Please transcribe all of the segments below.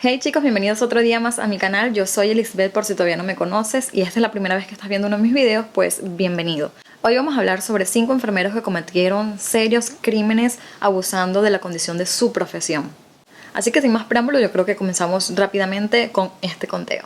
Hey chicos, bienvenidos otro día más a mi canal. Yo soy Elizabeth por si todavía no me conoces y esta es la primera vez que estás viendo uno de mis videos, pues bienvenido. Hoy vamos a hablar sobre 5 enfermeros que cometieron serios crímenes abusando de la condición de su profesión. Así que sin más preámbulo, yo creo que comenzamos rápidamente con este conteo.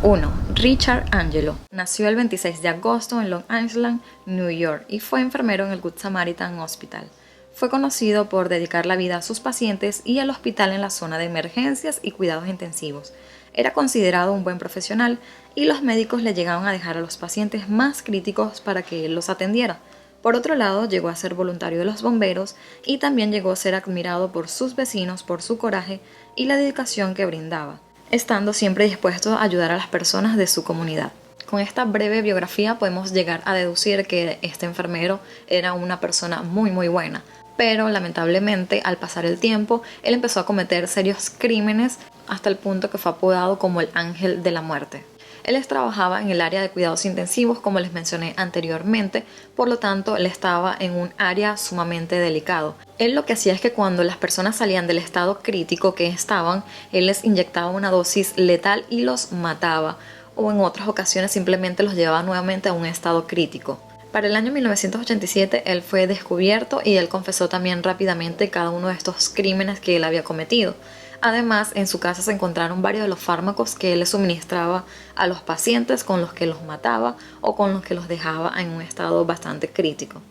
1. Richard Angelo. Nació el 26 de agosto en Long Island, New York y fue enfermero en el Good Samaritan Hospital. Fue conocido por dedicar la vida a sus pacientes y al hospital en la zona de emergencias y cuidados intensivos. Era considerado un buen profesional y los médicos le llegaban a dejar a los pacientes más críticos para que él los atendiera. Por otro lado, llegó a ser voluntario de los bomberos y también llegó a ser admirado por sus vecinos por su coraje y la dedicación que brindaba, estando siempre dispuesto a ayudar a las personas de su comunidad. Con esta breve biografía podemos llegar a deducir que este enfermero era una persona muy buena, pero lamentablemente al pasar el tiempo él empezó a cometer serios crímenes hasta el punto que fue apodado como el ángel de la muerte. Él trabajaba en el área de cuidados intensivos, como les mencioné anteriormente, por lo tanto él estaba en un área sumamente delicado. Él lo que hacía es que cuando las personas salían del estado crítico que estaban, él les inyectaba una dosis letal y los mataba, o en otras ocasiones simplemente los llevaba nuevamente a un estado crítico. Para el año 1987 él fue descubierto y él confesó también rápidamente cada uno de estos crímenes que él había cometido. Además, en su casa se encontraron varios de los fármacos que él le suministraba a los pacientes, con los que los mataba o con los que los dejaba en un estado bastante crítico.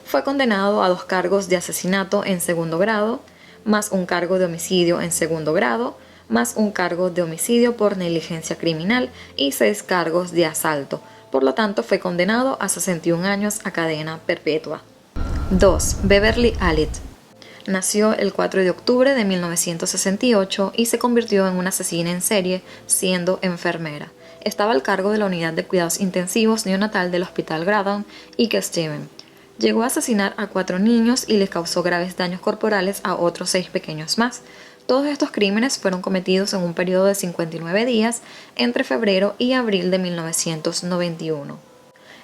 Fue condenado a 2 cargos de asesinato en segundo grado, más un cargo de homicidio en segundo grado, más un cargo de homicidio por negligencia criminal y 6 cargos de asalto. Por lo tanto, fue condenado a 61 años a cadena perpetua. 2. Beverly Allitt. Nació el 4 de octubre de 1968 y se convirtió en una asesina en serie siendo enfermera. Estaba al cargo de la unidad de cuidados intensivos neonatal del Hospital Graddown y que Steven. Llegó a asesinar a 4 niños y les causó graves daños corporales a otros 6 pequeños más. Todos estos crímenes fueron cometidos en un periodo de 59 días entre febrero y abril de 1991.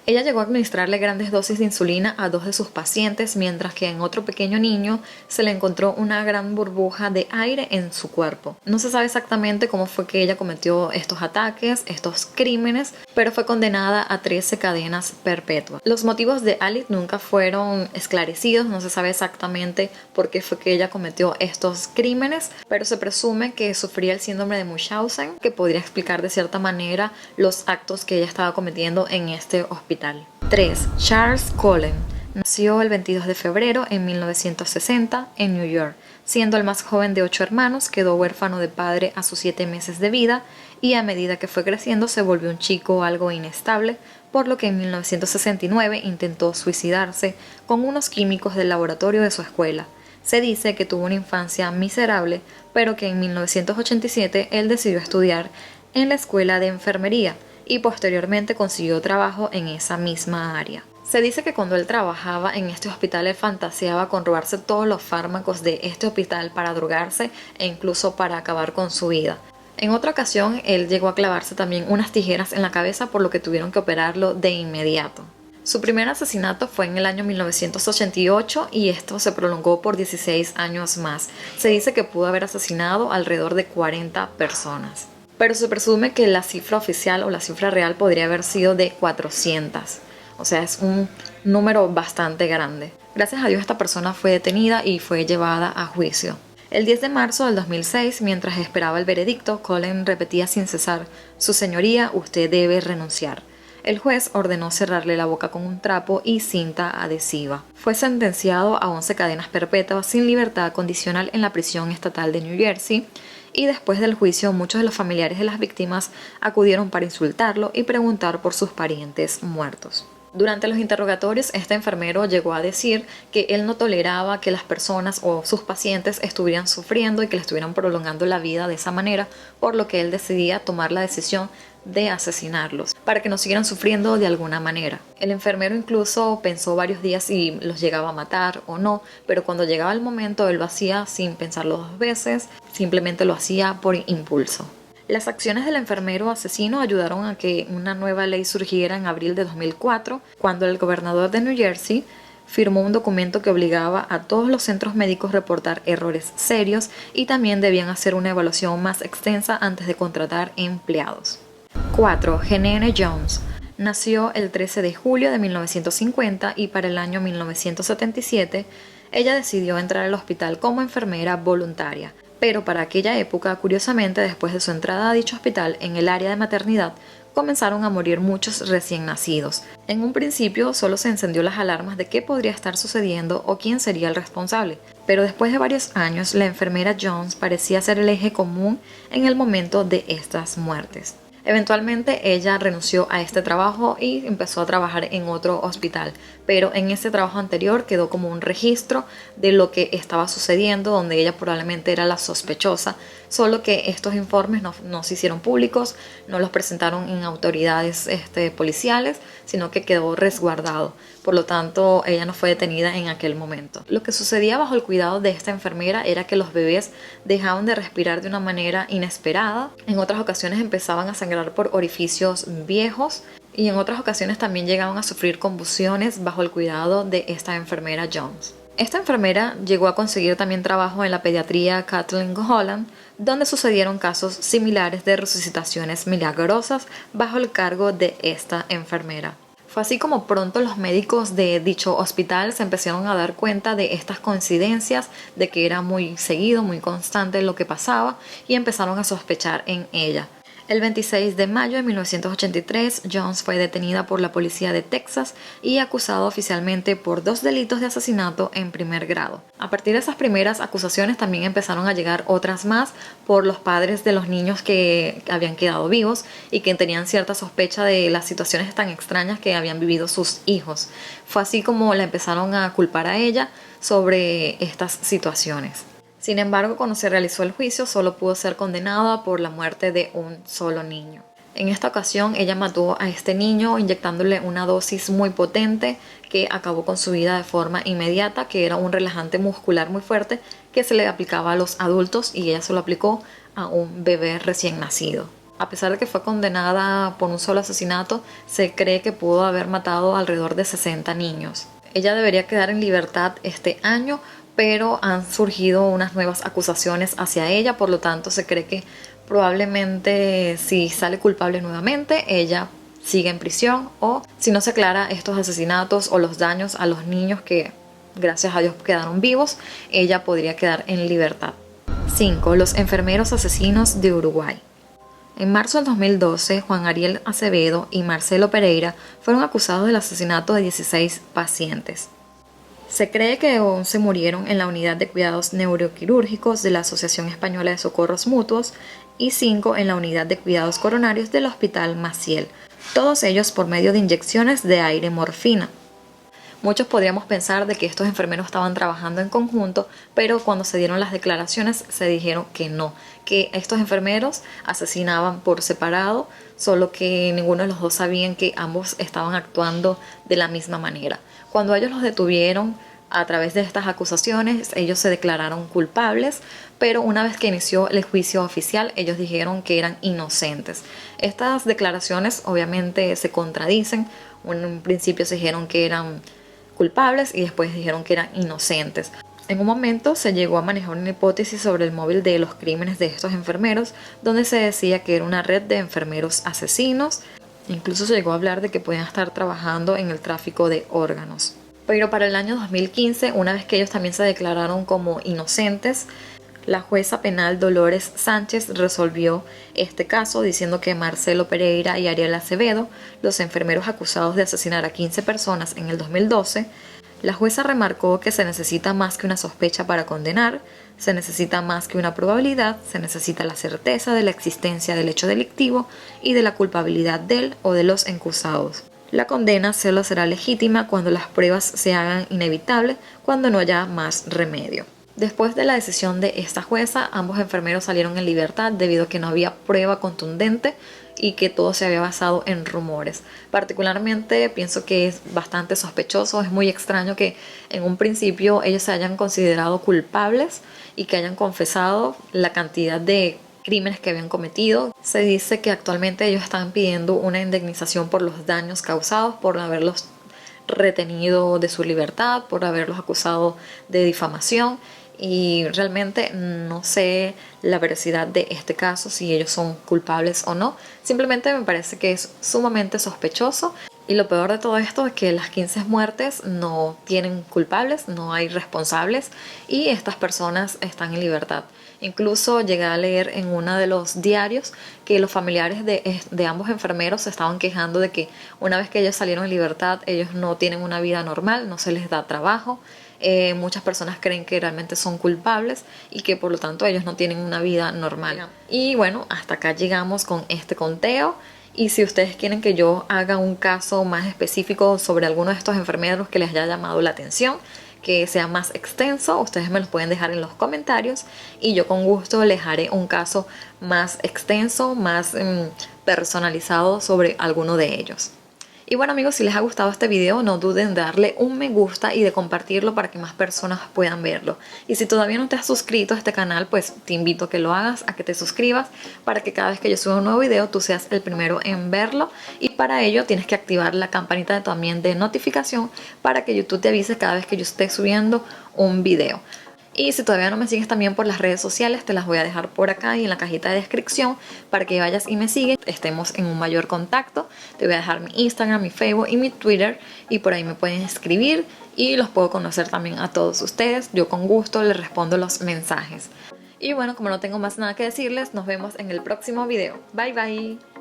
Ella llegó a administrarle grandes dosis de insulina a 2 de sus pacientes, mientras que en otro pequeño niño se le encontró una gran burbuja de aire en su cuerpo. No se sabe exactamente cómo fue que ella cometió estos ataques, estos crímenes, pero fue condenada a 13 cadenas perpetuas. Los motivos de Allitt nunca fueron esclarecidos, no se sabe exactamente por qué fue que ella cometió estos crímenes, pero se presume que sufría el síndrome de Munchausen, que podría explicar de cierta manera los actos que ella estaba cometiendo en este hospital. 3. Charles Cullen. Nació el 22 de febrero en 1960 en New York. Siendo el más joven de 8 hermanos, quedó huérfano de padre a sus 7 meses de vida y a medida que fue creciendo se volvió un chico algo inestable, por lo que en 1969 intentó suicidarse con unos químicos del laboratorio de su escuela. Se dice que tuvo una infancia miserable, pero que en 1987 él decidió estudiar en la escuela de enfermería y posteriormente consiguió trabajo en esa misma área. Se dice que cuando él trabajaba en este hospital él fantaseaba con robarse todos los fármacos de este hospital para drogarse e incluso para acabar con su vida. En otra ocasión él llegó a clavarse también unas tijeras en la cabeza, por lo que tuvieron que operarlo de inmediato. Su primer asesinato fue en el año 1988 y esto se prolongó por 16 años más. Se dice que pudo haber asesinado alrededor de 40 personas. Pero se presume que la cifra oficial o la cifra real podría haber sido de 400. O sea, es un número bastante grande. Gracias a Dios esta persona fue detenida y fue llevada a juicio. El 10 de marzo del 2006, mientras esperaba el veredicto, Cullen repetía sin cesar: "Su señoría, usted debe renunciar". El juez ordenó cerrarle la boca con un trapo y cinta adhesiva. Fue sentenciado a 11 cadenas perpetuas sin libertad condicional en la prisión estatal de New Jersey. Y después del juicio, muchos de los familiares de las víctimas acudieron para insultarlo y preguntar por sus parientes muertos. Durante los interrogatorios, este enfermero llegó a decir que él no toleraba que las personas o sus pacientes estuvieran sufriendo y que le estuvieran prolongando la vida de esa manera, por lo que él decidía tomar la decisión de asesinarlos para que no siguieran sufriendo de alguna manera. El enfermero incluso pensó varios días si los llegaba a matar o no, pero cuando llegaba el momento él lo hacía sin pensarlo 2 veces, simplemente lo hacía por impulso. Las acciones del enfermero asesino ayudaron a que una nueva ley surgiera en abril de 2004, cuando el gobernador de New Jersey, firmó un documento que obligaba a todos los centros médicos a reportar errores serios y también debían hacer una evaluación más extensa antes de contratar empleados. 4. Genene Jones. Nació el 13 de julio de 1950 y para el año 1977 ella decidió entrar al hospital como enfermera voluntaria. Pero para aquella época, curiosamente, después de su entrada a dicho hospital en el área de maternidad, comenzaron a morir muchos recién nacidos. En un principio solo se encendió las alarmas de qué podría estar sucediendo o quién sería el responsable, pero después de varios años la enfermera Jones parecía ser el eje común en el momento de estas muertes. Eventualmente ella renunció a este trabajo y empezó a trabajar en otro hospital, pero en ese trabajo anterior quedó como un registro de lo que estaba sucediendo, donde ella probablemente era la sospechosa, solo que estos informes no se hicieron públicos, no los presentaron en autoridades policiales, sino que quedó resguardado. Por lo tanto, ella no fue detenida en aquel momento. Lo que sucedía bajo el cuidado de esta enfermera era que los bebés dejaban de respirar de una manera inesperada. En otras ocasiones empezaban a sangrar por orificios viejos y en otras ocasiones también llegaban a sufrir convulsiones bajo el cuidado de esta enfermera Jones. Esta enfermera llegó a conseguir también trabajo en la pediatría Kathleen Holland, donde sucedieron casos similares de resucitaciones milagrosas bajo el cargo de esta enfermera. Fue así como pronto los médicos de dicho hospital se empezaron a dar cuenta de estas coincidencias, de que era muy seguido, muy constante lo que pasaba y empezaron a sospechar en ella. El 26 de mayo de 1983, Jones fue detenida por la policía de Texas y acusada oficialmente por 2 delitos de asesinato en primer grado. A partir de esas primeras acusaciones también empezaron a llegar otras más por los padres de los niños que habían quedado vivos y que tenían cierta sospecha de las situaciones tan extrañas que habían vivido sus hijos. Fue así como la empezaron a culpar a ella sobre estas situaciones. Sin embargo, cuando se realizó el juicio, solo pudo ser condenada por la muerte de un solo niño. En esta ocasión, ella mató a este niño inyectándole una dosis muy potente que acabó con su vida de forma inmediata, que era un relajante muscular muy fuerte que se le aplicaba a los adultos y ella se lo aplicó a un bebé recién nacido. A pesar de que fue condenada por un solo asesinato, se cree que pudo haber matado alrededor de 60 niños. Ella debería quedar en libertad este año, pero han surgido unas nuevas acusaciones hacia ella, por lo tanto se cree que probablemente si sale culpable nuevamente, ella sigue en prisión o si no se aclara estos asesinatos o los daños a los niños que gracias a Dios quedaron vivos, ella podría quedar en libertad. 5. Los enfermeros asesinos de Uruguay. En marzo del 2012, Juan Ariel Acevedo y Marcelo Pereira fueron acusados del asesinato de 16 pacientes. Se cree que 11 murieron en la unidad de cuidados neuroquirúrgicos de la Asociación Española de Socorros Mutuos y 5 en la unidad de cuidados coronarios del Hospital Maciel, todos ellos por medio de inyecciones de aire morfina. Muchos podríamos pensar de que estos enfermeros estaban trabajando en conjunto, pero cuando se dieron las declaraciones se dijeron que no, que estos enfermeros asesinaban por separado, solo que ninguno de los dos sabían que ambos estaban actuando de la misma manera. Cuando ellos los detuvieron a través de estas acusaciones, ellos se declararon culpables, pero una vez que inició el juicio oficial, ellos dijeron que eran inocentes. Estas declaraciones obviamente se contradicen. En un principio se dijeron que eran culpables y después dijeron que eran inocentes. En un momento se llegó a manejar una hipótesis sobre el móvil de los crímenes de estos enfermeros, donde se decía que era una red de enfermeros asesinos. Incluso se llegó a hablar de que podían estar trabajando en el tráfico de órganos. Pero para el año 2015, una vez que ellos también se declararon como inocentes, la jueza penal Dolores Sánchez resolvió este caso diciendo que Marcelo Pereira y Ariel Acevedo, los enfermeros acusados de asesinar a 15 personas en el 2012, la jueza remarcó que se necesita más que una sospecha para condenar, se necesita más que una probabilidad, se necesita la certeza de la existencia del hecho delictivo y de la culpabilidad del o de los acusados. La condena solo será legítima cuando las pruebas se hagan inevitables, cuando no haya más remedio. Después de la decisión de esta jueza, ambos enfermeros salieron en libertad debido a que no había prueba contundente y que todo se había basado en rumores. Particularmente pienso que es bastante sospechoso, es muy extraño que en un principio ellos se hayan considerado culpables y que hayan confesado la cantidad de crímenes que habían cometido. Se dice que actualmente ellos están pidiendo una indemnización por los daños causados por haberlos retenido de su libertad, por haberlos acusado de difamación. Y realmente no sé la veracidad de este caso, si ellos son culpables o no. Simplemente me parece que es sumamente sospechoso. Y lo peor de todo esto es que las 15 muertes no tienen culpables, no hay responsables y estas personas están en libertad. Incluso llegué a leer en uno de los diarios que los familiares de ambos enfermeros se estaban quejando de que una vez que ellos salieron en libertad, ellos no tienen una vida normal, no se les da trabajo. Muchas personas creen que realmente son culpables y que por lo tanto ellos no tienen una vida normal. Y bueno, hasta acá llegamos con este conteo. Y si ustedes quieren que yo haga un caso más específico sobre alguno de estos enfermeros que les haya llamado la atención, que sea más extenso, ustedes me los pueden dejar en los comentarios y yo con gusto les haré un caso más extenso, más personalizado sobre alguno de ellos. Y bueno amigos, si les ha gustado este video no duden en darle un me gusta y de compartirlo para que más personas puedan verlo. Y si todavía no te has suscrito a este canal, pues te invito a que lo hagas, a que te suscribas para que cada vez que yo suba un nuevo video tú seas el primero en verlo. Y para ello tienes que activar la campanita también de notificación para que YouTube te avise cada vez que yo esté subiendo un video. Y si todavía no me sigues también por las redes sociales, te las voy a dejar por acá y en la cajita de descripción para que vayas y me sigues, estemos en un mayor contacto. Te voy a dejar mi Instagram, mi Facebook y mi Twitter y por ahí me pueden escribir y los puedo conocer también a todos ustedes. Yo con gusto les respondo los mensajes. Y bueno, como no tengo más nada que decirles, nos vemos en el próximo video. Bye bye.